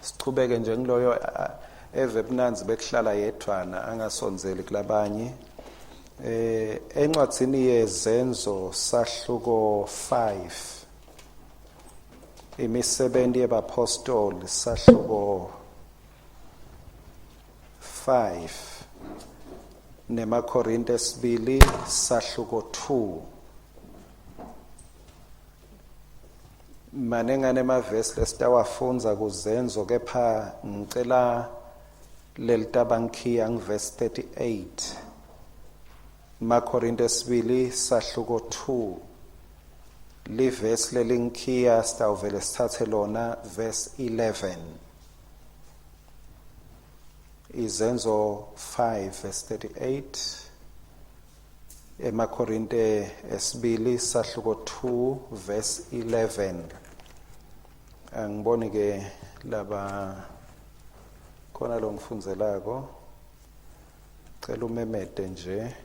siqhubeke nje ngiloyo evebnanzi bekuhlala yedwana angasonzeli kulabanye. Encwadzini yezenzo sahluko 5 imisebenzi yabapostoli sahluko 5 nemaKorinte esibili sahluko 2 manengane amavesi lesitawafundza kuzenzo kepha ngicela lelitabankhiya ngivesi 38 maKorinte esibili sahluko 2 livesi lelinkhiya sitawuvele sithathe lona verse 11 izenzo 5 verse 38 emaKorinte esibili sahluko 2 verse 11 angiboni ke laba khona lo ngifunzelako cela umemede nje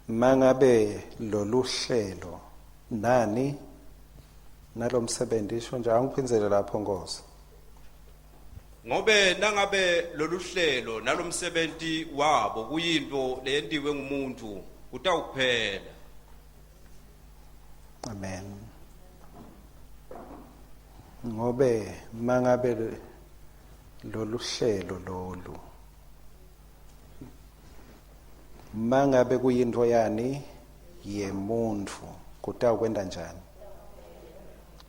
mangabe lolu hlelo nani nalomsebenzi isho nje angiphinzele lapho Nkosi ngobe nangabe lolu hlelo nalomsebenzi wabo kuyinto leyentiwe ngumuntu kutawuphela. Amen. Ngobe mangabe lolu hlelo lolu mangabe kuyinto yani yemuntu kutawukwenda njani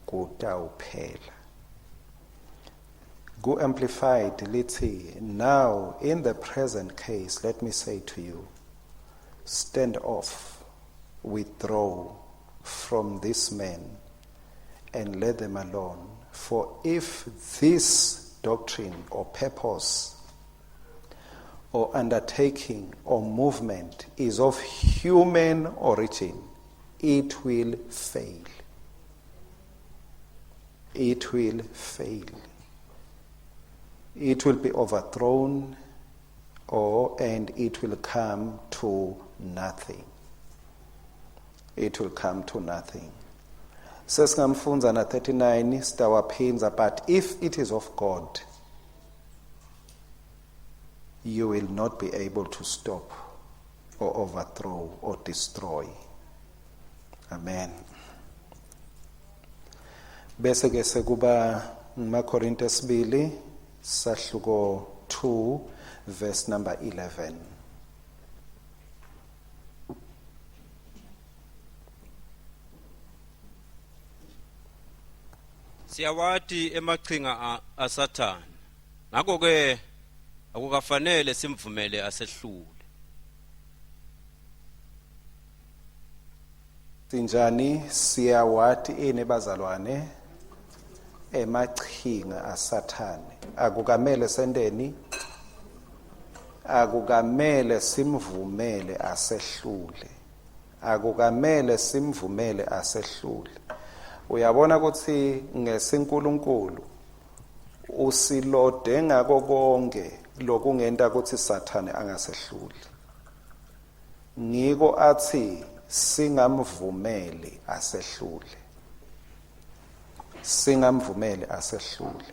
kutawuphela. Go amplified lithi now in the present case let me say to you stand off withdraw from this man and let them alone for if this doctrine or purpose or undertaking or movement is of human origin, it will fail. It will fail. It will be overthrown and it will come to nothing. It will come to nothing. Sesingamfunza na 39 sitawaphinza but if it is of God, you will not be able to stop or overthrow or destroy. Amen. Bese ke sekuba maKorinte esibili sahluko 2 verse number 11. Siyawati emachinga aSathane. Ngakho ke akukafanele simvumele asehlule. Sinjani siyawati enebazalwane emachinga aSathane. Akukamele sendeni akukamele simvumele asehlule. Akukamele simvumele asehlule. Uyabona ukuthi ngesinkulunkulu usilode ngako konke lokungenta ukuthi Sathane angasehluli. Ngiko athi singamvumeli asehlule. Singamvumeli asehlule.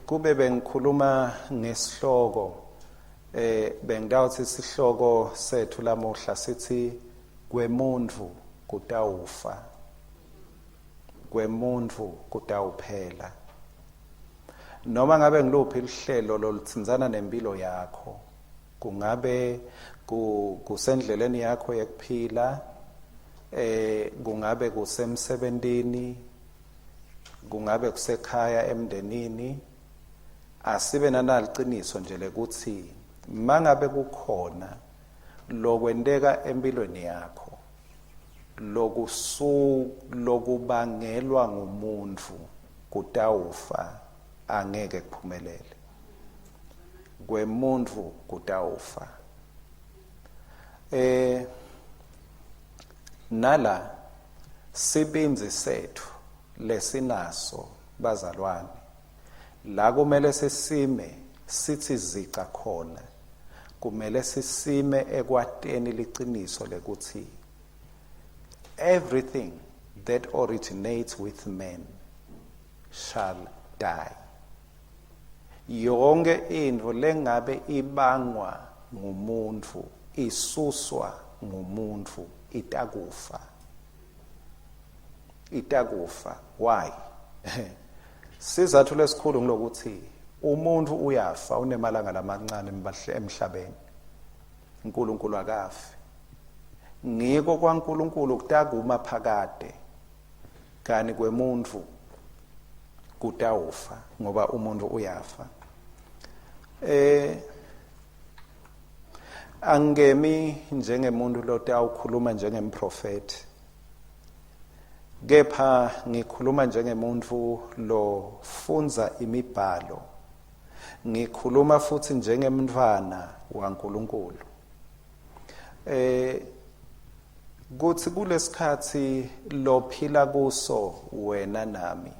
Kube bengikhuluma ngesihloko bengidawuthi isihloko sethu lamuhla sithi kwemuntu kutawufa. Kwemuntu kutawuphela. Noma ngabe ngiluphi ihlelo lolutsinzana nempilo yakho, kungabe kusendleleni yakho yekuphila, kungabe kusemsebentini, kungabe kusekhaya emndenini, asibe nanaliciniso nje lekuthi mangabe kukhona lokwenteka empilweni yakho, lokubangelwa ngumuntu kutawufa angeke kuphumelele. Kwemuntu kutawufa. Nala sibinzi sethu lesinaso bazalwane la kumele sisime sithi zica khona, kumele sisime ekwateni liqiniso lekuthi everything that originates with men shall die. Yonke into lengabe ibangwa ngumuntu, isuswa ngumuntu, itakufa. Itakufa. Why? Sizathu lesikhulu ngilokuthi umuntu uyafa unemalanga lamancane emhlabeni. uNkulunkulu akafi. Ngiko kwaNkulunkulu kutakuma phakade. Kani kwemuntu kutawufa ngoba umuntu uyafa. Angemi njengemuntu lotawukhuluma njengemprofeti. Kepha ngikhuluma njengemuntu lofunza imibhalo. Ngikhuluma futhi njengemntwana waNkulunkulu. Kuthi kulesikhathi lophila kuso wena nami.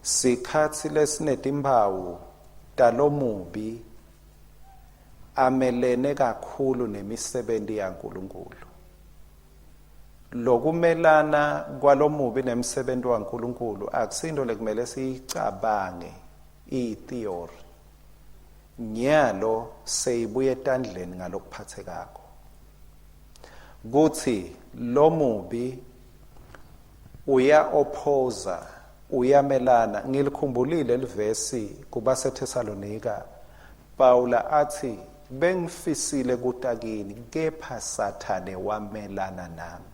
Sikhathi lesinetimpawu talomubi amelene kakhulu nemisebenzi yaNkulunkulu. Lokumelana kwalomubi nemisebenzi waNkulunkulu akusinto lekumele siyicabange i-theory. Nyalo seyibuye etandleni ngalokuphathekako. Kuthi lomubi uya-opposa, uyamelana. Ngilikhumbulile livesi kubaseThesalonika. Paula athi bengifisile kutakini kepha Sathane wamelana nami.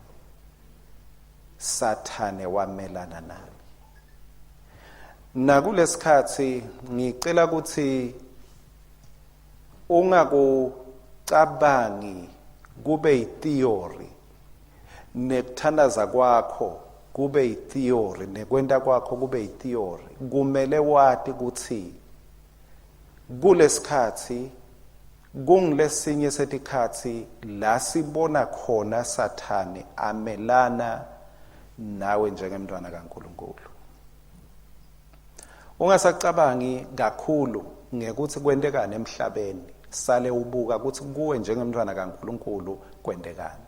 Sathane wamelana nami. Nakulesikhathi ngicela ukuthi ungakucabangi kube i-theory, nekuthandaza kwakho kube i-theory, nekwenta kwakho kube i-theory. Kumele wati ukuthi kulesikhathi kungilesinye setikhathi la sibona khona Sathane amelana nawe njengemntwana kaNkulunkulu. Ungasacabangi kakhulu ngekuthi kwentekani emhlabeni, sale ubuka ukuthi kuwe njengemntwana kaNkulunkulu kwentekani.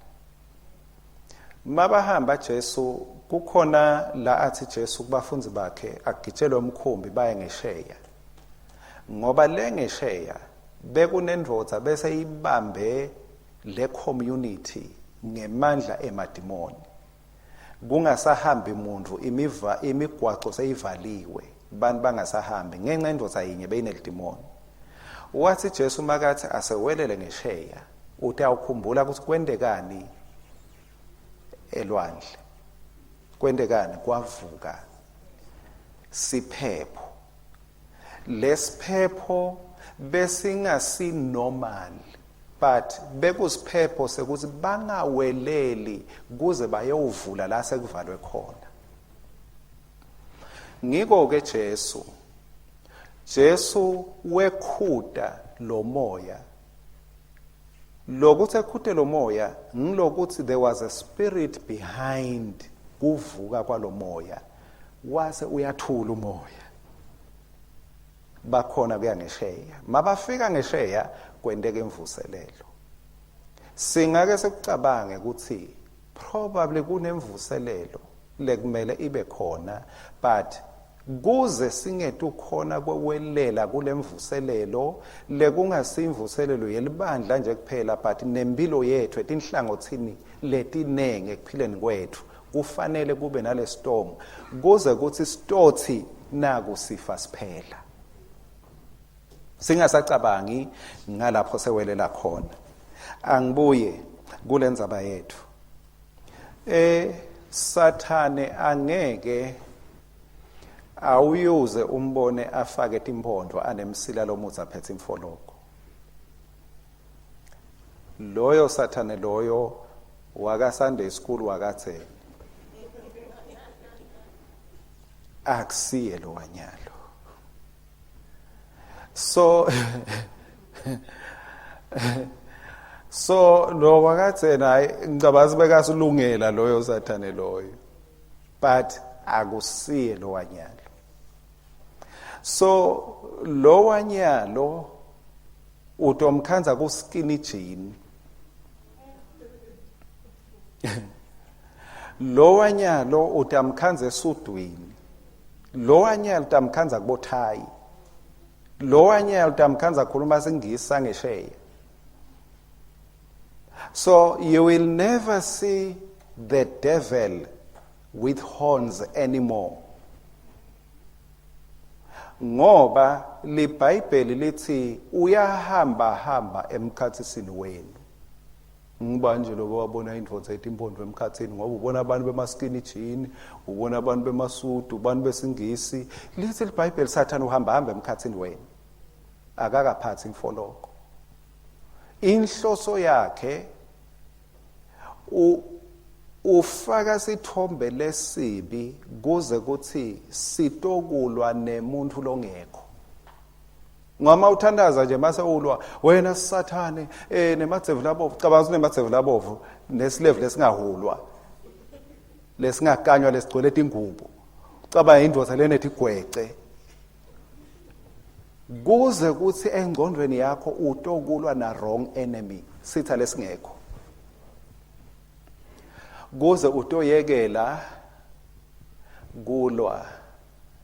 Mabahamba Jesu kukhona la athi Jesu kubafunzi bakhe agitshelwe umkhumbi baye ngesheya. Ngoba le ngesheya bekunendvodza bese ibambe le community ngemandla emadimoni. Kungasahambi umuntu, imigwaco seyivaliwe, bantu bangasahambi ngenxa indvodza yinye beyinelidimoni. Wathi Jesu makathi asewelele ngesheya, utawukhumbula ukuthi kwentekani elwandle. Kwentekani kwavuka siphepho. Lesiphepho besingasi normal, but bekusiphepo sekuthi bangaweleli kuze bayovula la sekuvalwe khona. Ngiko ke Jesu wekhuta lo moya. Lokuthi ekhute lo moya ngilokuthi there was a spirit behind kuvuka kwalo moya. Wase uyathula umoya. Bakhona kuya ngesheya. Mabafika ngesheya kwenteke imvuselelo. Singake sekucabange ukuthi probably kunemvuselelo lekumele ibe khona, but kuze singetu khona kwewelela kulemvuselelo lekungasimvuselelo yelibandla nje kuphela, but nempilo yethu etinhlangothini letinenge ekuphileni kwethu kufanele kube nale storm kuze kuthi stothi naku sifa siphela. Singasacabangi ngalapho sewelela khona. Angibuye kulendzaba yethu. Sathane angeke awuyuze umbone afake timpondo anemsila lomuthi aphethe imfoloko. Loyo Sathane loyo waka Sunday school wakatheni akusiye lo wanyalo. So so lo wakathena hayi ngicabazi bekasilungela loyo sathane loyo, but akusiye lo wanyalo. So lo wanyalo utomkhanza ku skinny jean. Lo wanyalo utamkhanza esudwini. Lo wanyalo utamkhanza kubothayi. Lo wanyalo utamkhanza khuluma singisa ngesheya. So you will never see the devil with horns anymore. Ngoba liBhayibheli lithi uyahamba hamba emkhathisini wenu. Ngiba nje lo wabona indvodza etimpondo emkhathini ngoba ubona abantu bemaskini jean, ubona abantu bemasudu, abantu besingisi. Lithi liBhayibheli Sathane uhamba hamba emkhathini wenu. Akakaphathi imfoloko. Inhloso yakhe ufaka sithombe lesibi kuze kuthi sitokulwa nemuntu longekho. Ngama uthandaza nje mase ulwa wena Sathane nemathevu labovu, cabanza nemathevu labovu nesilevu lesingahulwa lesingakanywa lesigcwele ingubo. Caba indvodza lenethi igwece. Kuze kuthi engqondweni yakho utokulwa na wrong enemy, sitha lesingekho. Kuze utoyekela kulwa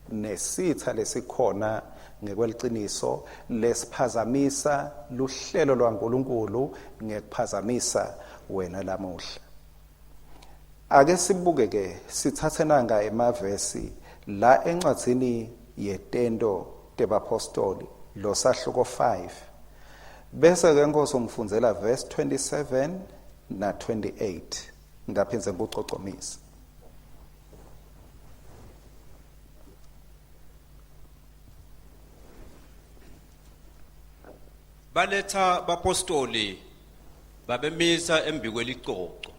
nesitha lesikhona ngekweliciniso lesiphazamisa luhlelo lwaNkulunkulu ngekuphazamisa wena lamuhla. Ake sibuke ke sithathe nanga emavesi la encwadzini yetendo tebapostoli lo sahluko 5 bese ke Nkosi ungifundzela verse 27 na 28 ngaphinze ngucocomisa. Baletha bapostoli babemisa embikwelicoko.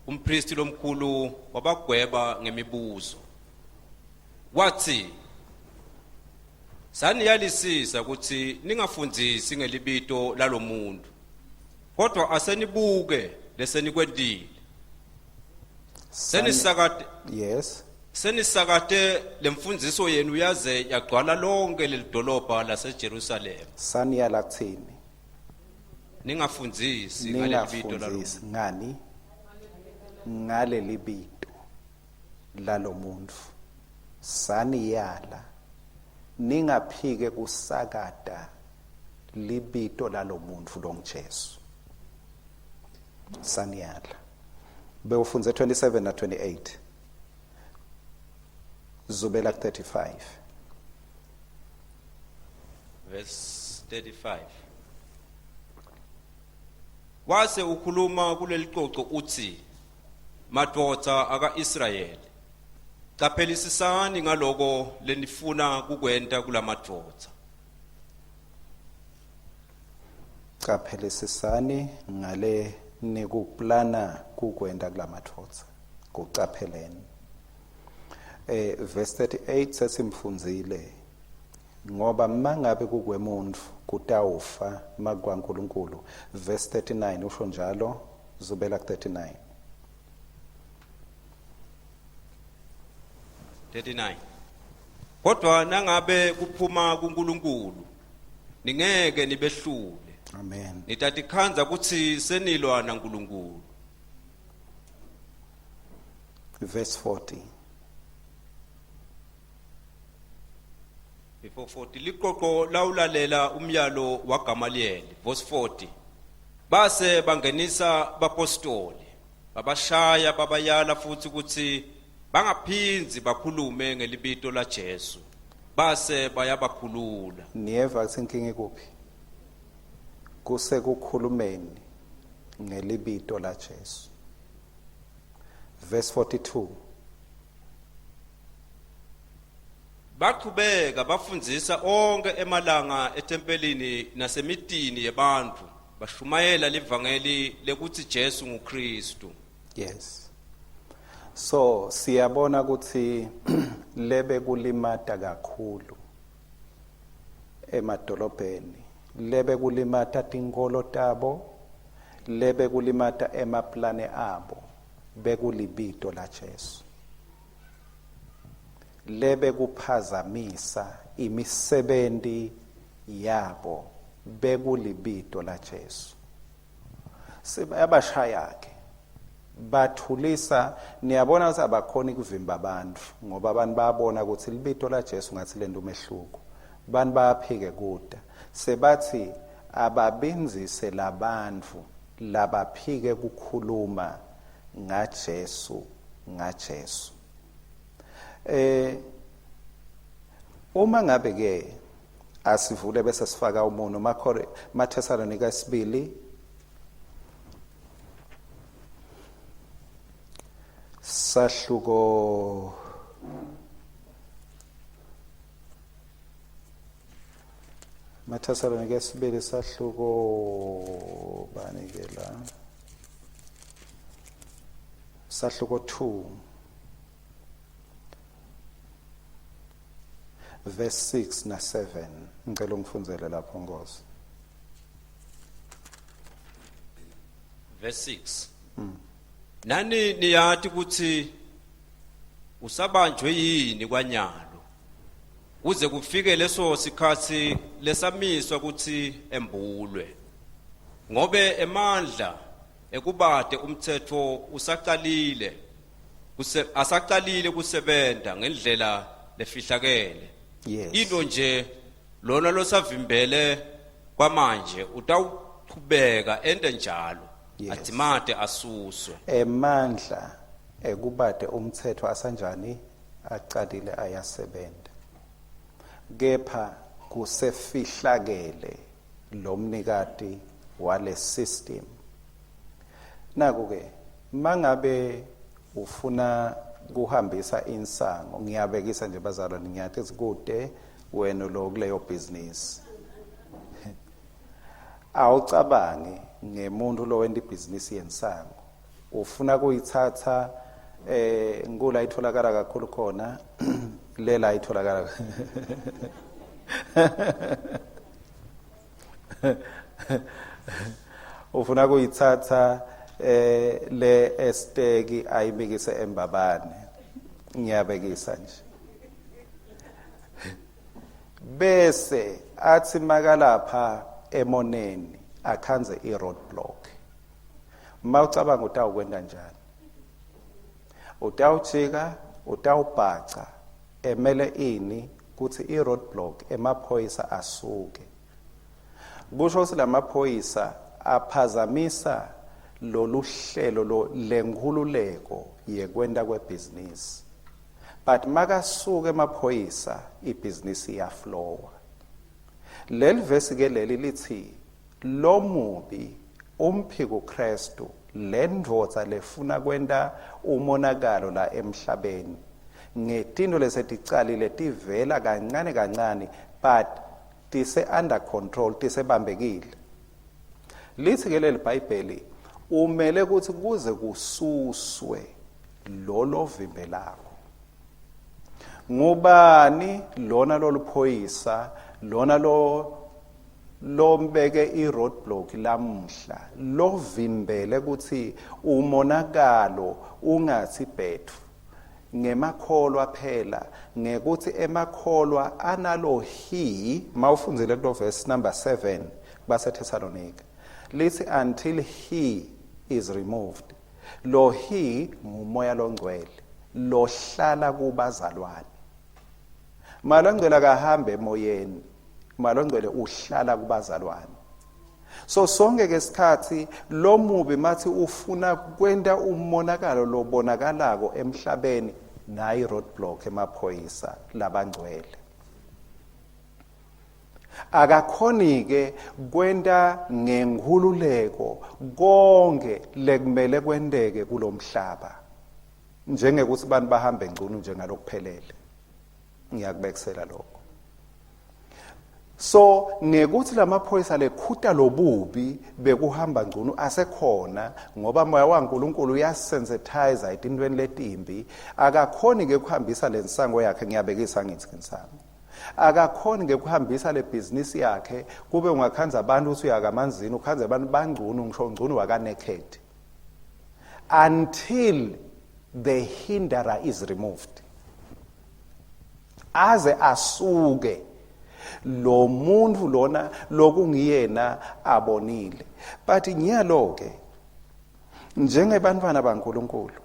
Umpristi lomkhulu wabagweba ngemibuzo. Wathi saniyalisisa ukuthi ningafundzisi ngelibito lalomuntu. Kodwa asenibuke lesenikwendile. Senisakade Yes. Senisakade lemfundiso yenu yaze yagcwala lonke lelidolobha laseJerusalem. Saniyala kuthini? Ningafundzisi ngalibito Ningafundzisi ngani? Ngale libito lalomuntu. Saniyala ningaphike kusakada libito lalomuntu lomjesu. Saniyala. Bewufunze 27 na 28. Zubela 35. Verse 35. Wase ukhuluma kulelicoco uthi madvodza aka-Israyeli, caphelisisani ngaloko lenifuna kukwenta kulamadvodza. Caphelisisani ngale nikuplana kukwenda kulamadvodza. Kucapheleni. Verse 38 sesimfunzile ngoba mangabe kukwemuntu kutawufa makwaNkulunkulu. Verse 39 usho njalo. Zubela 39. 39. Kodwa nangabe kuphuma kuNkulunkulu ningeke nibehlule. Amen. Nitatikhanza kuthi senilwa naNkulunkulu. Verse 40. Before 40 liqoqo lawulalela umyalo waGamaliyeli. Verse 40. Base bangenisa bapostoli babashaya babayala futhi ukuthi bangaphinzi bakhulume ngelibito laJesu. Base bayabakhulula. Niyeva thinking ikuphi? Kuse kukhulumeni ngelibito laJesu. Verse 42. Baqhubeka bafundzisa onke emalanga etempelini nasemitini yebantu bashumayela livangeli lekuthi Jesu nguKristu. Yes. So siyabona ukuthi lebe kulimata kakhulu emadolobheni, lebe kulimata tinkolo tabo, lebe kulimata emaplane abo, bekulibito la Jesu. Lebe kuphazamisa imisebenzi yabo, bekulibito la Jesu. Abashayake bathulisa, niyabona ukuthi abakhoni kuvimba abantu ngoba abantu bayabona ukuthi libito la Jesu ngathi lento umehluko. Abantu bayaphike kuda sebathi ababenzise labantu labaphike kukhuluma ngaJesu ngaJesu. Uma ngabe ke asivule bese sifaka umuno maThesalonika 2 sahluko maThesalonika 2 sahluko bani ke la sahluko 2 verse 6 na 7 ngicela ungifundzele lapho Nkosi. Verse 6. Nani niyathi ukuthi usabanjwe yini kwanyalo uze kufike leso sikhathi lesamiswa ukuthi embulwe ngobe emandla ekubade umthetho asaqalile kusebenta ngendlela lefihlakele. Yes. Into nje lona losavimbele kwamanje utawuqhubeka ende njalo. Yes. Atimate asuswe. Emandla ekubade umthetho asanjani aqalile ayasebenza. Kepha kusefihlakele lomnikati wale system. Naku ke mangabe ufuna kuhambisa insango, ngiyabekisa nje bazalwane, ngiyathi sikude wena lo kuleyo business. Awucabange ngemuntu lo wenda ibhizinisi yensango. Ufuna kuyithatha ngula itholakala kakhulu khona lela itholakala ufuna kuyithatha le esteki ayibikise embabane. Ngiyabekisa nje bese athi makalapha emoneni akhanze i-roadblock. Mawucabanga utawukwenda njani? Utawujika, utawubhaca, emele ini kuthi i-roadblock emaphoyisa asuke. Kusho ukuthi lamaphoyisa aphazamisa lolu hlelo lenkhululeko yekwenda kwebhizinisi. But makasuke emaphoyisa ibhizinisi iyaflowa. Leli verse ke leli lithi lo mubi umphiko uKristu lendvodza lefuna kwenda umonakalo la emhlabeni ngetinto leseticalile tivela kancane kancane but tise under control tisebambekile. Lithi ke leli Bhayibheli umele ukuthi kuze kususwe lo vimbelako. Ngubani lona loluphoyisa lona lombeke i-roadblock lamhla lovimbele ukuthi umonakalo ungathi bethu ngemakholwa phela ngekuthi emakholwa analo he mawufundzile lo verse number 7 baseThesalonika lithi until he is removed. Lo he ngumoya longcwele lohlala kubazalwane. Malongcwele kahambe emoyeni, malongcwele uhlala kubazalwane. So sonke ngesikhathi lo mubi mathi ufuna kwenda umonakalo lobonakalako emhlabeni nayi roadblock emaphoyisa labangcwele. Akakhoni ke kwenda ngenkhululeko konke lekumele kwendeke kulomhlaba. Njengekuthi abantu bahambe ngcono njengalokuphelele. Ngiyakubekisela lokho. So ngekuthi lamaphoyisa lekhuta lobubi bekuhamba ngcono asekhona ngoba moya waNkulunkulu uyasensitize etintweni letimbi akakhoni ke kuhambisa lensango yakhe ngiyabekisa ngithi ngisango akakhoni ke kuhambisa le business yakhe kube ungakhanza abantu uthi uyakamanzini ukhanza abantu bangcono ngisho ngcono waka naked until the hinderer is removed aze asuke lo muntu lona lokungiyena abonile but nyalo ke njengebantwana baNkulunkulu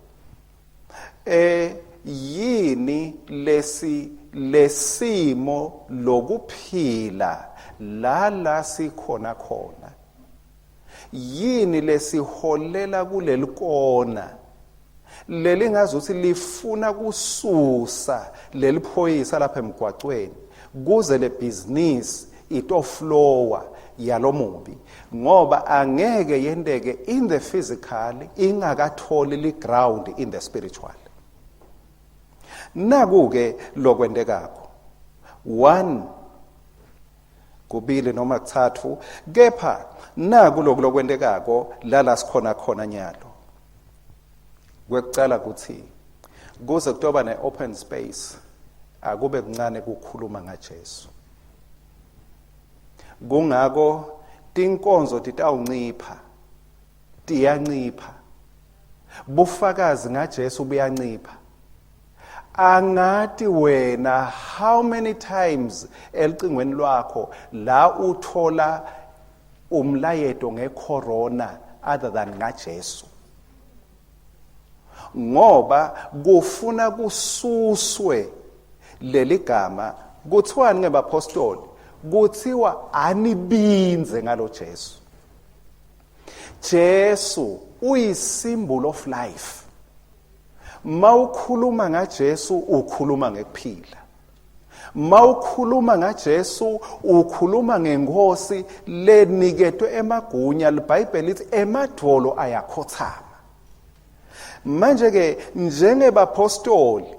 yini lesimo lokuphila la sikhona khona yini lesiholela kuleli kona leli ngazuthi lifuna kususa leliphoyisa lapha emgwaqweni kuze le business itoflowa yalomubi ngoba angeke yendeke in the physical ingakatholi li ground in the spiritual nakuke lokwendekako 1 kubili noma kuthathu kepha naku lokwendekako la sikhona khona nyalo kwekucala kuthi kuze kutoba ne open space akube kuncane ukukhuluma ngaJesu kungako tinkonzo titawuncipha tiyancipha bufakazi ngaJesu buyancipha angati wena how many times elicingweni lwakho la uthola umlayeto ngecorona other than ngaJesu ngoba kufuna kususwe leli gama kuthiwani ngebapostoli kuthiwa anibinze ngalo Jesu Jesu uyisymbol of life mawukhuluma ngaJesu ukhuluma ngekuphila mawukhuluma ngaJesu ukhuluma ngenkosi leniketwe emagunya iBhayibheli lithi emadolo ayakhothama manje ke njengebapostoli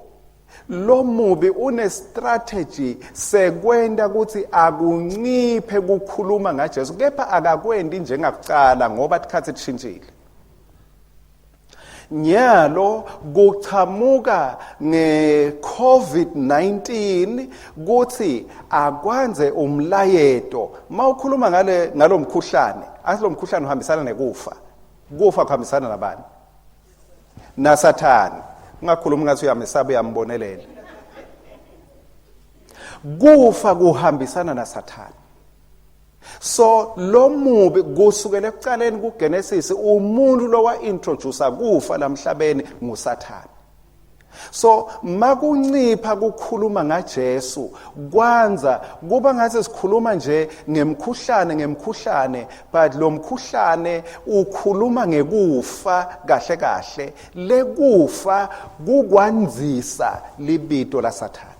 lo mubi une strategy sekwenda ukuthi akunciphe ukukhuluma ngaJesu kepha akakwendi njengakucala ngoba tikhathi tshintshile nyalo kuchamuka nge-COVID-19 kuthi akwanze umlayeto mawukhuluma ngalomkhuhlane asilo mkhuhlane uhambisana nekufa kuhambisana nabani naSathane ungakhuluma ngathi uyamesaba uyambonelela kufa kuhambisana naSathane so lo mubi kusukela ekucaleni kuGenesis umuntu lo wa introduce kufa lamhlabeni nguSathane so makuncipha ukukhuluma ngaJesu kwanza kuba ngathi sikhuluma nje ngemkhuhlane but lo mkhuhlane ukhuluma ngekufa kahle lekufa kukwanzisa libito laSathane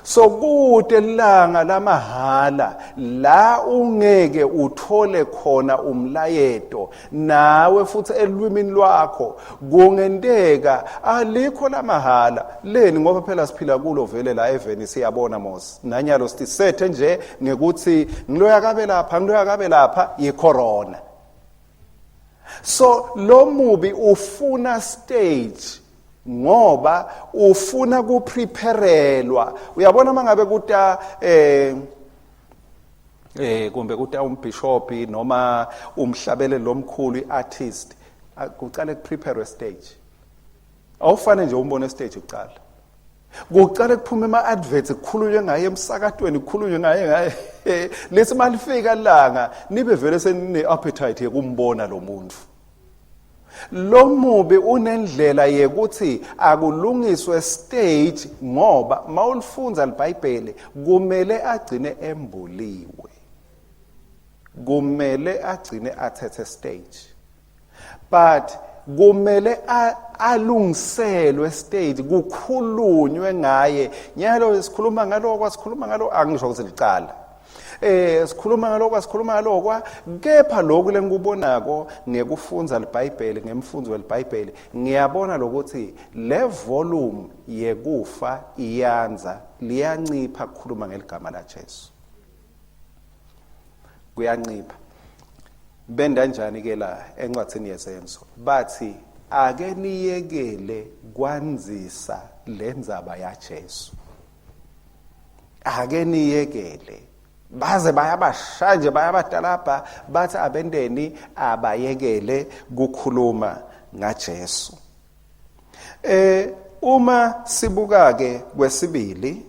so kude langa lamahala la ungeke uthole khona umlayeto nawe futhi elwimini lwakho kungendeka alikho lamahala leni ngoba phela siphila kulo vele la eveni siyabona mos nanyalo sisethe nje ngekuthi ngiloya kabe lapha yicorona so lo mubi ufuna stage ngoba ufuna kupreparelwa uyabona mangabe kuta kumbe kuta umbishop noma umhlabeleli lomkhulu iartist kuqale kuprepare stage awufane nje umbone stage uqala kuqale kuphume ama adverts kukhulunywe ngaye emsakatweni kukhulunywe ngaye lesi malifika langa nibe vele senine appetite yokumbona lo muntu lo mubi unendlela yekuthi akulungiswe stage ngoba mawulifunza iBhayibheli kumele agcine embuliwe kumele agcine athethe stage but kumele alungiselwe stage kukhulunywe ngaye nyalo sikhuluma ngalo angisho ukuthi licala sikhuluma ngalokwa kepha lokhu lengikubonako ngekufunza leBhayibheli ngemfunzo weLibhayibheli ngiyabona lokuthi le volume yekufa iyanza liyancipha ukukhuluma ngeligama laJesu kuyancipha benda njani ke la encwadini yezenzo bathi ake niyekele kwanzisa lenzaba yaJesu ake niyekele baze bayabashanje bayabadalapha bathi abendeni abayekele kukhuluma ngaJesu uma sibuka ke kwesibili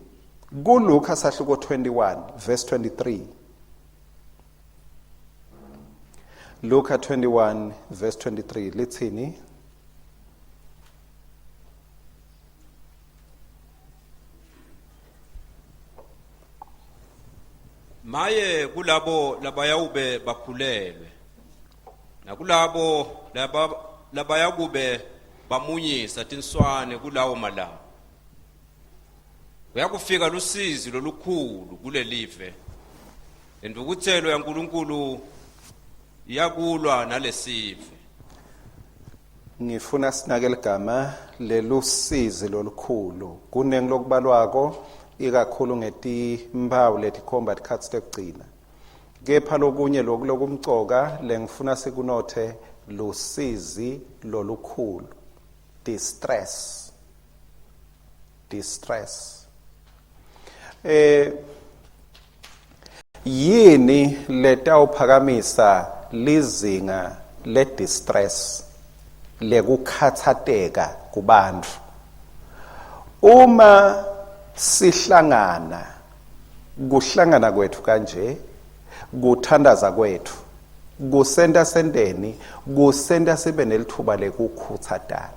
kuLuka sahluko 21 verse 23 Luka 21 verse 23 lithini Maye kulabo labayawube bakhulelwe nakulabo labayakube bamunyisa tinswane kulawo malabo uyakufika lusizi lolukhulu kulelive endukuthelo yaNkulunkulu iyakulwa nalesive ngifuna sinake ligama lelusizi lolukhulu kunengilokubalwako ikakhulu ngetimpawu letikhomba tikhatsi tekugcina kepha lokunye lokumcoka lengifuna sikunothe lusizi lolukhulu distress yini letawuphakamisa lizinga le distress lekukhathateka kubantu uma sihlangana kuhlangana kwethu kanje kuthandaza kwethu kusenta sendeni kusenta sibe nelithuba lekukhuthatana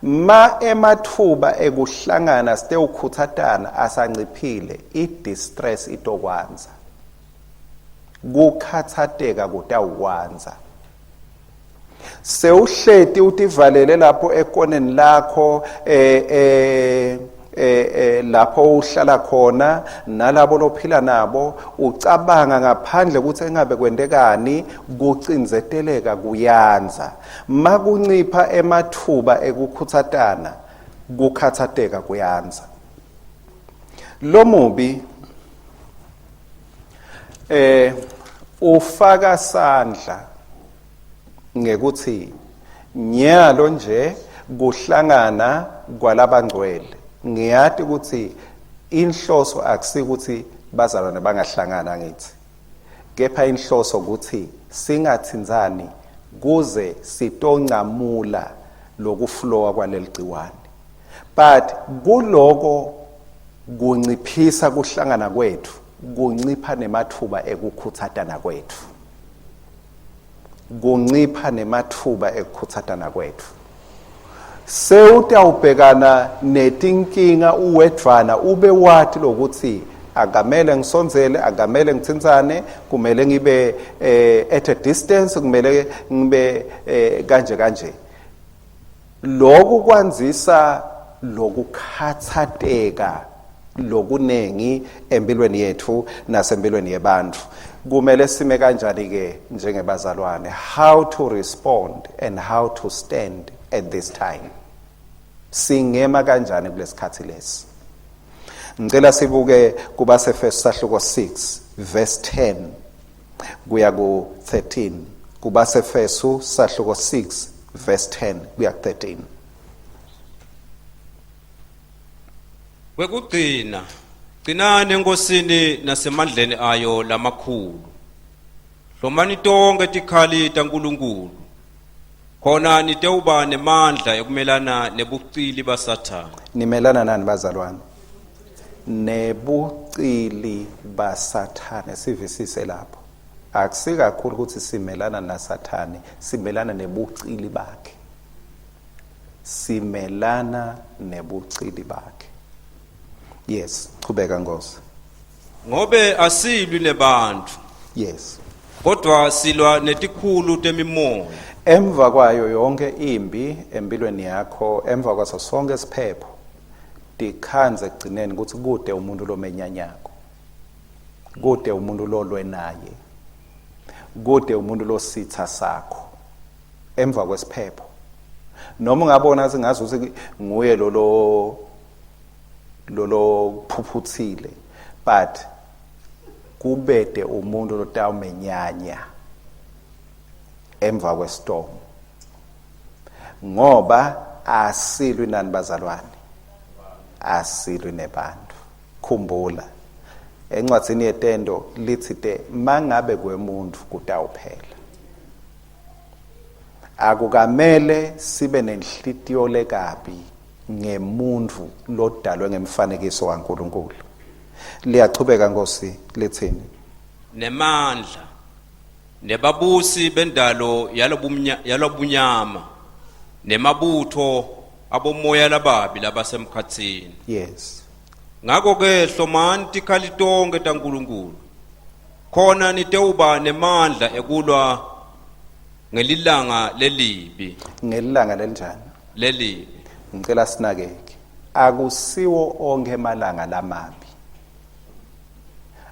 ma emathuba ekuhlangana site ukhuthatana asanciphile i-distress itokwanza kukhathateka kutawukwanza sewuhleti utivalele lapho ekoneni lakho lapho uhlala khona nalabo lophila nabo ucabanga ngaphandle ukuthi engabe kwendekani kucinzeteleka kuyanza makuncipha emathuba ekukhuthatana kukhathateka kuyanza lomubi ufaka sandla ngekuthi nyalo nje kuhlangana kwalabangcwele ngiyati ukuthi inhloso akusikuthi bazalwane bangahlangana ngithi kepha inhloso ukuthi singathinzani kuze sitoncamula lokuflowa kwaleligciwane but kuloko kunciphisa kuhlangana kwethu kuncipha nemathuba ekukhuthatana kwethu kuncipha nemathuba ekukhuthatana kwethu sewutawubhekana netinkinga uwedvana ube wathi lokuthi akamele ngisonzele akamele ngithinzane kumele ngibe at a distance kumele ngibe kanje lokhu kwanzisa lokukhathateka lokunengi empilweni yethu nasempilweni yabantu kumele sime kanjani ke njengebazalwane how to respond and how to stand at this time singema kanjani kulesikhathi lesi ngicela sibuke kubaseFesu sahluko 6 verse 10 kuya ku 13 kubaseFesu sahluko 6 verse 10 kuya ku 13 Kwekugcina gcinani enkosini nasemandleni ayo lamakhulu hlomani tonke tikhali taNkulunkulu khona nitewuba nemandla ekumelana nebucili baSathane nimelana nani bazalwane nebucili baSathane sivisise lapho akusikakhulu ukuthi simelana naSathane simelana nebucili bakhe simelana nebucili bakhe yes qhubeka Nkosi ngobe asilwi nebantu yes kodwa silwa netikhulu temimoya emva kwayo yonke impi empilweni yakho emva kwaso sonke isiphepho dikhanze ekugcineni ukuthi kude umuntu lomenyanyako kude umuntu lolwe naye, kude umuntu lositha sakho emva kwesiphepho. Noma ungabona sengazuthi nguye lo phuphuthile, but kubede umuntu lotawumenyanya emva kwestorm, ngoba asilwi nani bazalwane, asilwi nebantu. Khumbula encwadzini yetendo lithi te mangabe kwemuntu kutawuphela. Akukamele sibe nenhlitiyo lekabi ngemuntu lodalwe ngemfanekiso kaNkulunkulu. Liyachubeka Nkosi lithini? Nemandla nebabusi bendalo yalobunyama nemabutho abomoya lababi labasemkhatsini. Yes. Ngakho ke hlomani tikhali tonke taNkulunkulu khona nitewuba nemandla ekulwa ngelilanga lelibi. Ngelilanga lenjani? Lelibi. Ngicela sinakeke. Akusiwo onke emalanga lamabi.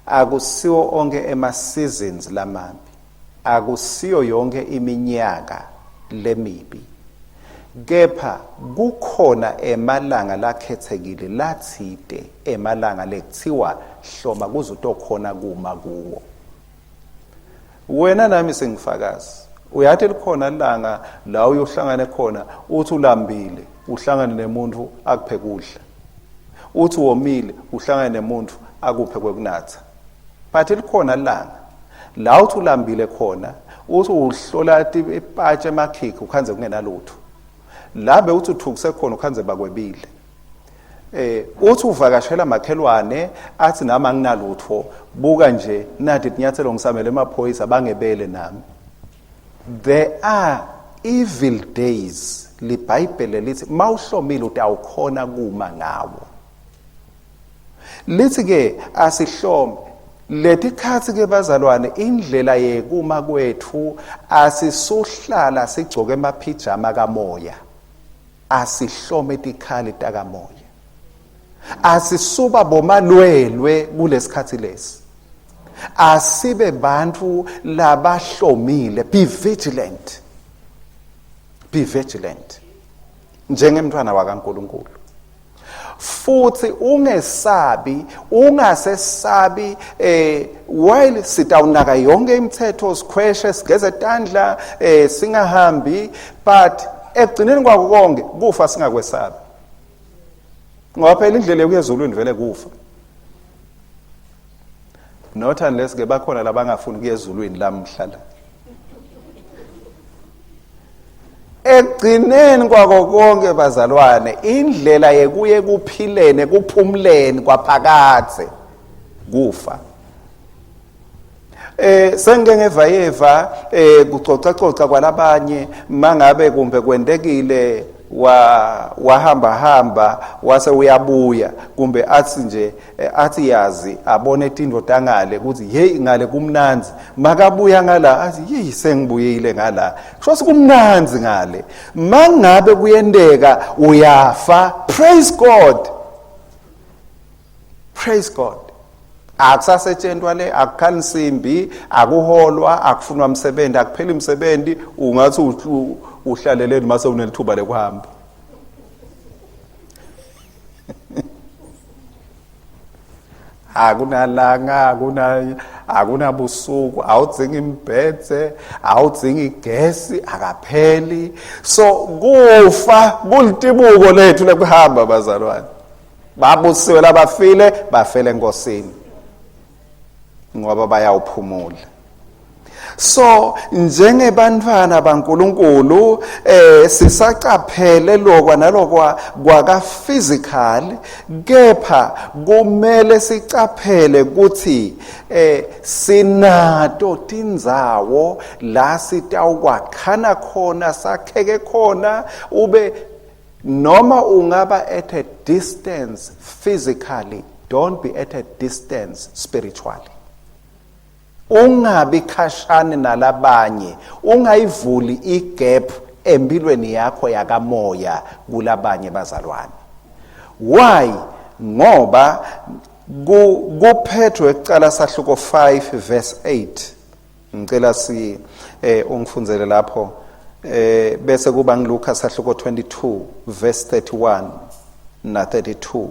Akusiwo onke ema-seasons lamabi. Akusiyo yonke iminyaka lemibi. Kepha kukhona emalanga lakhethekile lathide, emalanga lekuthiwa hloma kuzotokhona kuma kuwo. Wena nami singifakazi. Uyathi likhona ilanga la uyohlangana khona uthi ulambile uhlangane nemuntu akuphe kudla. Uthi womile uhlangane nemuntu akuphe kwekunatha. But likhona ilanga la uthi ulambile khona uthi uhlola ipatshe emakhiki ukhanze kungenalutho. Labe uthi uthukuse khona ukhanze bakwebile. Uthi uvakashela makhelwane athi nami anginalutho, buka nje nathi inyathelo ngisamele emaphoyisa bangebele nami. There are evil days. LiBhayibheli lithi mawuhlomile utawukhona kuma ngawo. Lithi ke asihlome lethi khathi ke bazalwane indlela yekuma kwethu asisuhlala sigcoke emaphijama kamoya. Asihlome tikhali takamoya. Asisuba bomalwelwe kulesikhathi lesi. Asibe bantu labahlomile. Be vigilant. Be vigilant. Njengemntwana wakaNkulunkulu. Futhi ungesabi, ungasesabi while sitawunaka yonke imithetho sikhweshe sigeze tandla singahambi, but ekugcineni kwako konke kufa singakwesabi. Ngoba phela indlela yokuya ezulwini vele kufa. Not unless ke bakhona labangafuni kuya ezulwini lamhlala. Ekugcineni kwako konke bazalwane indlela yekuye kuphilene kuphumleni kwaphakathe kufa. Sengike ngevayeva kucoca kwalabanye mangabe kumbe kwendekile wahamba wase uyabuya kumbe athi nje athi yazi abone tinto tangale ukuthi hey ngale kumnanzi makabuya ngala athi hey sengibuyile ngala kusho kumnanzi ngale mangabe kuyendeka uyafa. Praise God. Praise God. Akusasetshentwa le akukhali insimbi akuholwa akufunwa umsebenzi akupheli umsebenzi ungathi uhlaleleni mase unelithuba lekuhamba. Akunalanga akunabusuku awudzingi imbhedze awudzingi igesi akapheli. So kufa kulitibuko lethu lekuhamba bazalwane. Babusiwe labafile bafele enkosini ngoba bayawuphumula. So njengebantwana baNkulunkulu sisacaphele lokwa nalokwa kwaka physical, kepha kumele sicaphele ukuthi sinato tindzawo la sitawukwakhana khona sakheke khona ube noma ungaba at a distance physically, don't be at a distance spiritually. Ungabi khashane nalabanye, ungayivuli igap empilweni yakho yakamoya kulabanye bazalwane. Why? Ngoba kuPetro ekuqala sahluko 5 verse 8 ngicela si ungifundzele lapho bese kuba ngiLuka sahluko 22 verse 31 na 32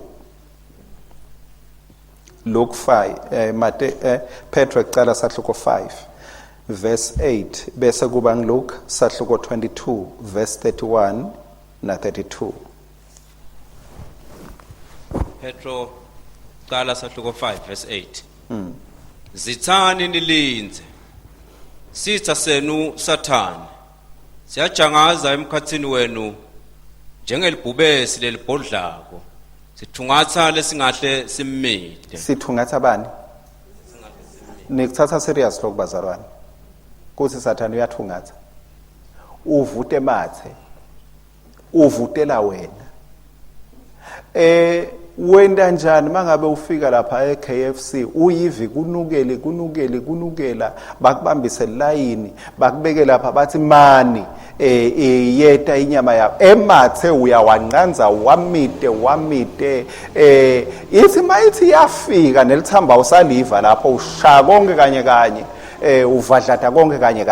Luke 5 Petro ekuqala sahluko 5 verse 8 bese kuba ngiLuka sahluko 22 verse 31 na 32 Petro qala sahluko 5 verse 8 Zithani nilinze sitha senu Sathane siyajangaza emkhathini wenu njengelibhubesi lelibhodlako sithungatha lesingahle simmide sithungatha bani nikuthatha serious lokubazalwane kuthi Sathane uyathungatha uvute mathe uvutela wena wenda njani mangabe ufika lapha eKFC uyivi kunukela bakubambise layini bakubeke lapha bathi mani yeta inyama yakho emathe uyawanqanza wamite ithi mayithi yafika nelithamba usaliva lapho ushaya konke kanye uvadlata konke kanye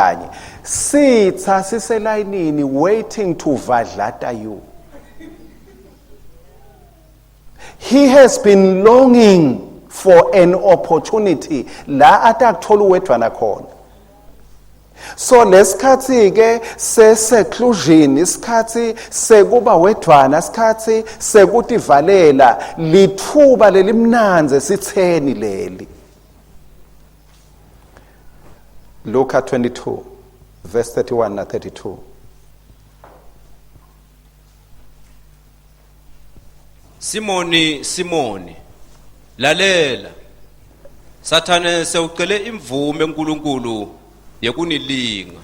sitha siselayinini waiting to vadlata you. He has been longing for an opportunity la atakuthola uwedwana khona. So lesikhathi ke seclusion isikhathi sekuba wedwana isikhathi sekutivalela lithuba lelimnanze sitheni leli. Luka 22 verse 31 na 32 Simoni lalela Sathane sewucele imvume enkulunkulu yekunilinga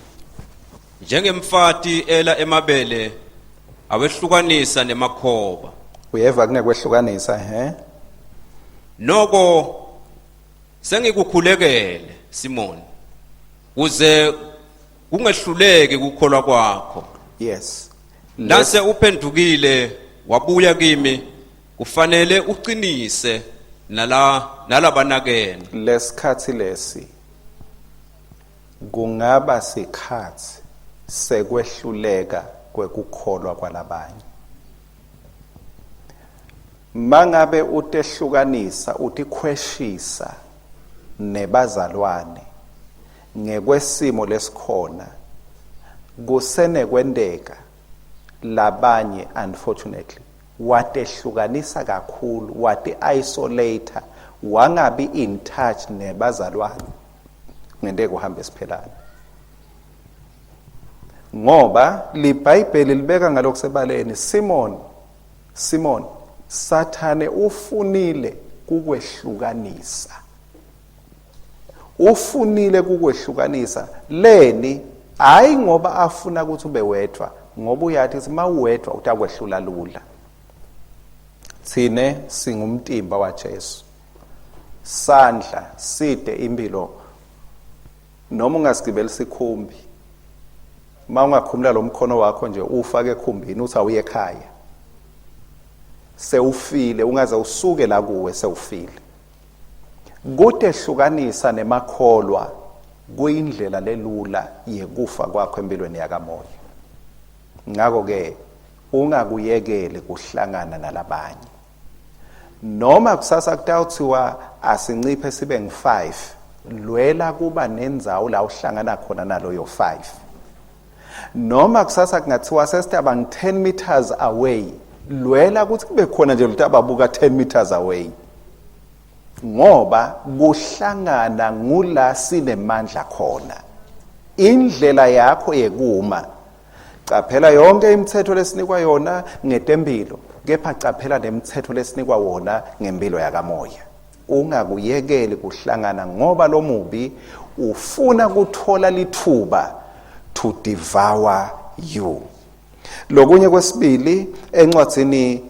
njengemfati ela emabele awehlukanisa nemakhoba uyeva kunekwehlukanisa noko sengikukhulekele Simoni uze kungehluleke ukukholwa kwakho yes nase uphendukile wabuya kimi kufanele uqinise nalabanakene lesikhathi lesi kungaba sikhathi sekwehluleka kwekukholwa kwalabanye mangabe utehlukanisa utikhweshisa nebazalwane ngekwesimo lesikhona kusene kwendeka labanye unfortunately watehlukanisa kakhulu wati isolate wangabi in touch nebazalwane ngende kuhamba esiphelana ngoba liBhayibheli libeka ngalokusebaleni Simon Sathane ufunile kukwehlukanisa leni hayi ngoba afuna ukuthi ube wedwa ngoba uyathi simawedwa utakwehlula lula thine singumtimba waJesu sandla side impilo noma ungasigibeli sikhumbi mawungakhumula lo mkhono wakho nje ufake ekhumbini uthi awuye ekhaya sewufile ungaze usuke la kuwe sewufile kutehlukanisa nemakholwa kuyindlela lelula yekufa kwakho empilweni yakamoya ngakho ke ungakuyekele kuhlangana nalabanye noma kusasa kutawuthiwa asinciphe sibe ngu5 lwela kuba nendzawo la uhlangana khona naloyo 5 noma kusasa kungathiwa sesitaba ngi10 meters away lwela ukuthi kube khona nje lutababuka 10 meters away ngoba kuhlangana ngula sinemandla khona indlela yakho yekuma caphela yonke imithetho lesinikwa yona ngetempilo kepha caphela nemithetho lesinikwa wona ngempilo yakamoya ungakuyekeli kuhlangana ngoba lo mubi ufuna kuthola lithuba to devour you lokunye kwesibili encwadzini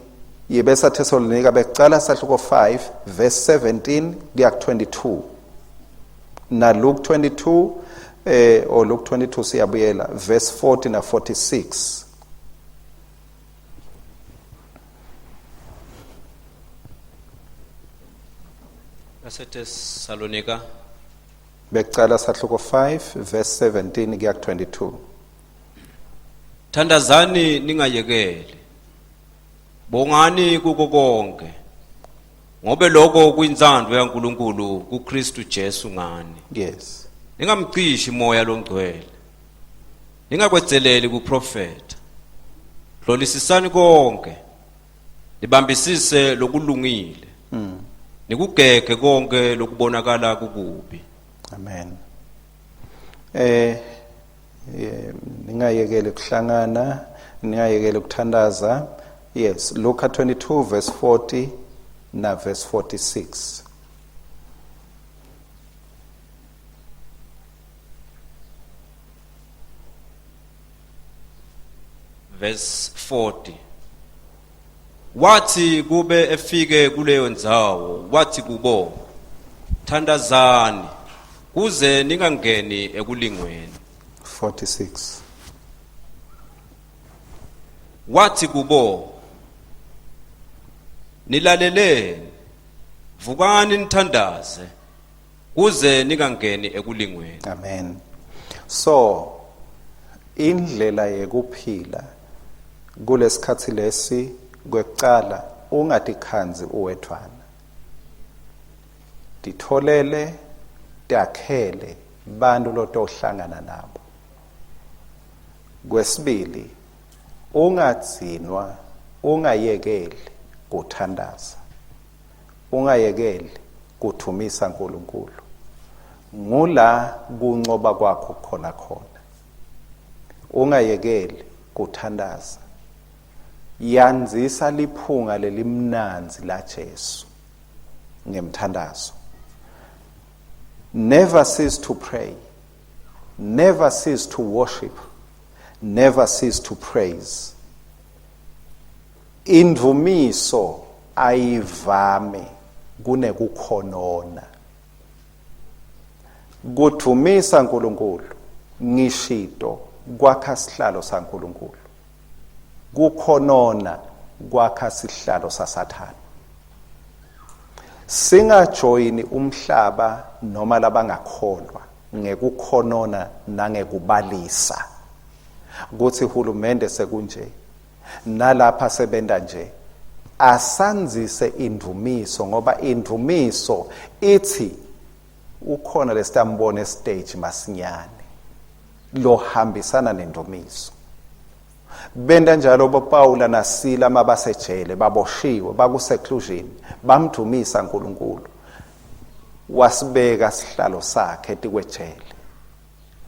yebesa Thessalonika bekucala sahluko 5 verse 17 kuya 22 na Luke 22 or Luke 22 siyabuyela verse 40 na 46 laseThessalonika Becala sahluko 5 verse 17 kuya 22. thandazani ningayekeli bongani kuko konke ngobe lokho kuyinzandvo yaNkulunkulu kuKristu Jesu ngani Yes. ningamcishi moya longcwele ningakwetseleli kuprofeta hlolisisani konke libambisise lokulungile nikugege konke lokubonakala kukubi. Amen. Ningayekeli kuhlangana, ningayekeli ukuthandaza. Yes, Luka 22 verse 40 na verse 46. Verse 40. Wathi kube efike kuleyo ndzawo wathi kubo thandazani kuze ningangeni ekulingweni. 46. Wathi kubo nilaleleni vukani nithandaze kuze ningangeni ekulingweni. Amen. So indlela yekuphila kulesikhathi lesi kwekucala ungatikhanzi uwedwana. Ditholele takhele bantu lotohlangana nabo. Kwesibili ungatsinwa, ungayekeli kuthandaza, ungayekeli kuthumisa uNkulunkulu ngula kuncoba kwakho khona khona. Ungayekeli kuthandaza, yanzisa liphunga lelimnanzi la Jesu ngemthandazo. Never cease to pray, never cease to worship, never cease to praise. Indumiso ayivame kunekukhonona. Kuthumisa uNkulunkulu ngishito kwakha sihlalo saNkulunkulu. Kukhonona kwakha sihlalo saSathane. Singajoyini umhlaba noma labangakholwa ngekukhonona nangekubalisa. Kuthi uhulumende sekunje nalapha sebenda nje asanzise indumiso ngoba indumiso ithi ukhona lesitambone stage masinyane lohambisana nendumiso. Benda njalo boPaula naSila mabasejele baboshiwe bakuseclusion bamdumisa uNkulunkulu wasibeka sihlalo sakhe etikwejele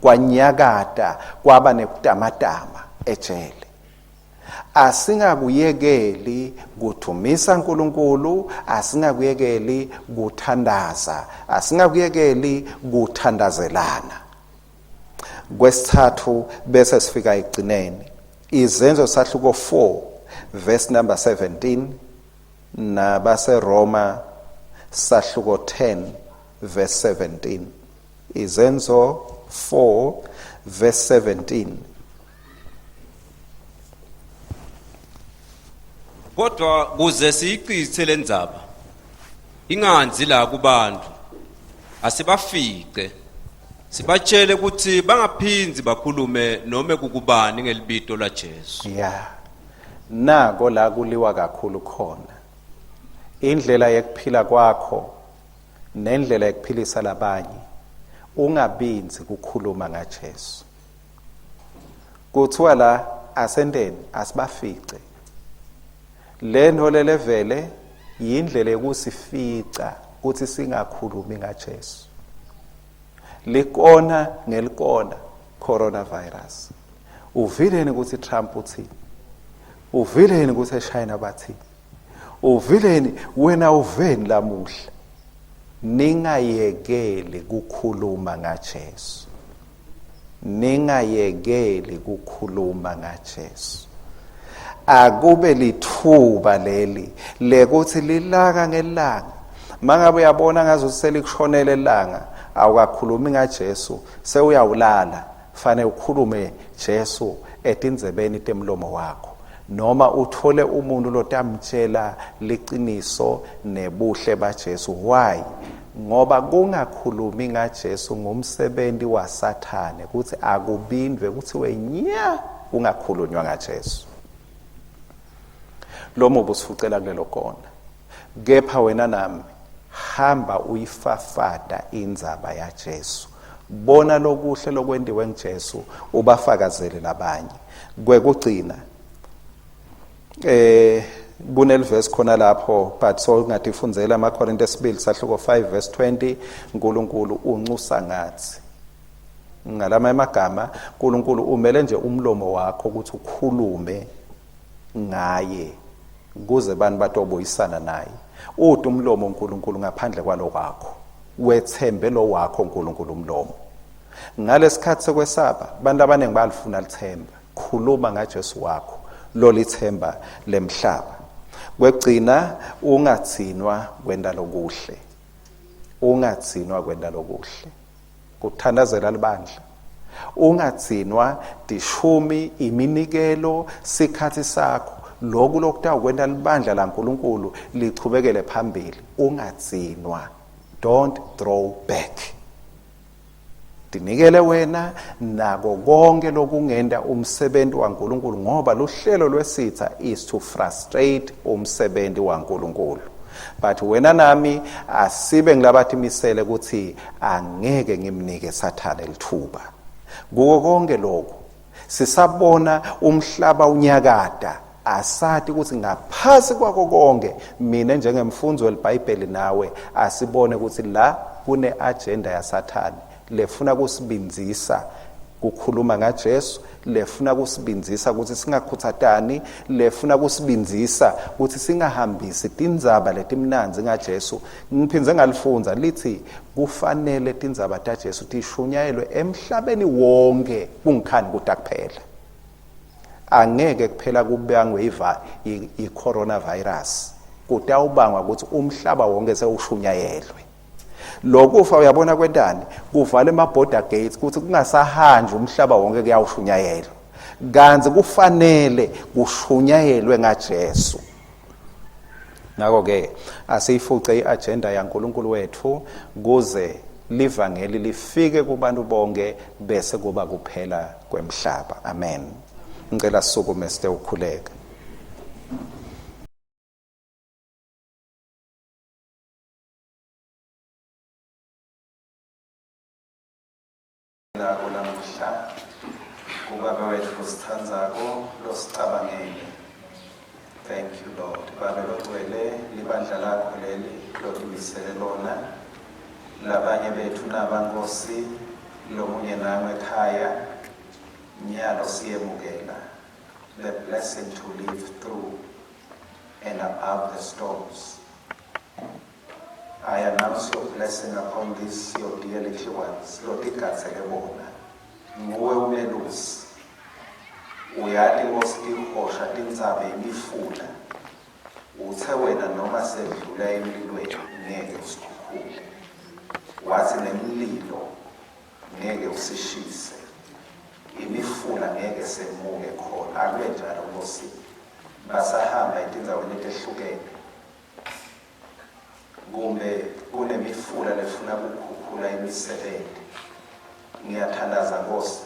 kwanyakata kwaba nekutamatama ejele. Asingakuyekeli kuthumisa uNkulunkulu, asingakuyekeli kuthandaza, asingakuyekeli kuthandazelana. Kwesithathu bese sifika ekugcineni izenzo sahluko 4 verse number 17 na base Roma sahluko 10 verse 17. Izenzo 4 verse 17. Kodwa kuze siyichithe lendzaba inganzi la kubantu asibafice sibatshele ukuthi bangaphinzi bakhulume noma kukubani ngelibito la Jesu. Yeah. Nako la kuliwa kakhulu khona. Indlela yekuphila kwakho nendlela yekuphilisa labanye ungabinzi kukhuluma ngaJesu. Kuthiwa la asendeni asibafice. Lento lelevele yindlela yokusifica ukuthi singakhulumi ngaJesu. Likona ngelikona coronavirus. Uvileni ukuthi Trump uthini? Uvileni ukuthi eChina bathini? Uvileni wena uveni lamuhla? Ningayekeli kukhuluma ngaJesu. Ningayekeli kukhuluma ngaJesu. Akube lithuba leli lekuthi lilanga ngelanga mangabe uyabona ngazo selikushonela elanga awukakhulumi ngaJesu sewuyawulala fanele ukhulume Jesu etindzebeni temlomo wakho noma uthole umuntu lotamtshela liqiniso nebuhle baJesu. Why? Ngoba kungakhulumi ngaJesu ngumsebenzi waSathane ukuthi akubindwe kuthiwe nya kungakhulunywa ngaJesu. Lo mobu sifucela kulelo kona. Kepha wena nami hamba uyifafada indzaba yaJesu. Bona lokuhle lokwendiwe nguJesu ubafakazele labanye. Kwekugcina kunelverse khona lapho but so ngathi ifundzela amaKorinte 2:5:20 uNkulunkulu unxusa ngathi. Ngalama emagama uNkulunkulu umele nje umlomo wakho ukuthi ukhulume ngaye kuze abantu batobuyisana naye. Uthi umlomo uNkulunkulu ngaphandle kwalokho wethembe lo wakho uNkulunkulu umlomo. Ngalesikhathi sekwesaba abantu abaningi balifuna lithemba. Khuluma ngaJesu wakho lo lithemba lemhlaba. Kwegcina ungathinwa kwenda lokuhle. Ungathinwa kwenda lokuhle. Kuthandazela libandla. Ungathinwa dishumi iminikelo sikhathi sakho. Lokhu lokutawu kwenda libandla laNkulunkulu lichubekele phambili. Ungathinwa. Don't throw back. Dinikele wena nako konke lokungenda umsebenzi waNkulunkulu ngoba luhlelo lwesitha is to frustrate umsebenzi waNkulunkulu. But wena nami asibe ngilabathi misele ukuthi angeke ngimnike Sathane lithuba. Kuko konke lokho sisabona umhlaba unyakada. Asathi ukuthi ngaphasi kwako konke mina njengemfundzo weBhayibheli nawe asibone ukuthi la kune agenda yaSathane lefuna kusibinzisa kukhuluma ngaJesu, lefuna kusibinzisa ukuthi singakhuthatani, lefuna kusibinzisa ukuthi singahambisi tindzaba letimnanzi ngaJesu. Ngiphinze ngalifunza lithi kufanele tindzaba taJesu tishunyayelwe emhlabeni wonke kungikhani kutakuphela. Angeke kuphela kubangwe i-coronavirus kutawubangwa ukuthi umhlaba wonke sewushunyayelwe. Lokufa uyabona kwentani kuvala ema-border gates ukuthi kungasahanjwa umhlaba wonke kuyawushunyayelwa. Kanzi kufanele kushunyayelwe ngaJesu. Ngakho-ke asiyifuce i-agenda yaNkulunkulu wethu kuze livangeli lifike kubantu bonke bese kuba kuphela kwemhlaba. Amen. Ngicela sisukume site ukhuleka. Lakho namuhla kubaba wethu sithandzako losicabangele. Thank you Lord. Baba logcwele libandla lakho leli lokumisele lona. Labanye bethu nabankosi lomunye namwe ekhaya nyalo siyemukela the blessing to live through and above the storms. I announce your blessing upon these your dear little ones. Lord, ikatsele bona. Nguwe umelusi. Uyati ngosihosha tindzaba imifula. Uthe wena noma sedlula emlilweni ngeke usikhukhule. Wathi nemlilo ngeke usishise. Imifula ngeke semuke khona. Akube njalo Nkosi. Basahamba etindzaweni etehlukene. Kumbe kunemifula lefuna ukukhukhula imisebenzi. Ngiyathandaza Nkosi.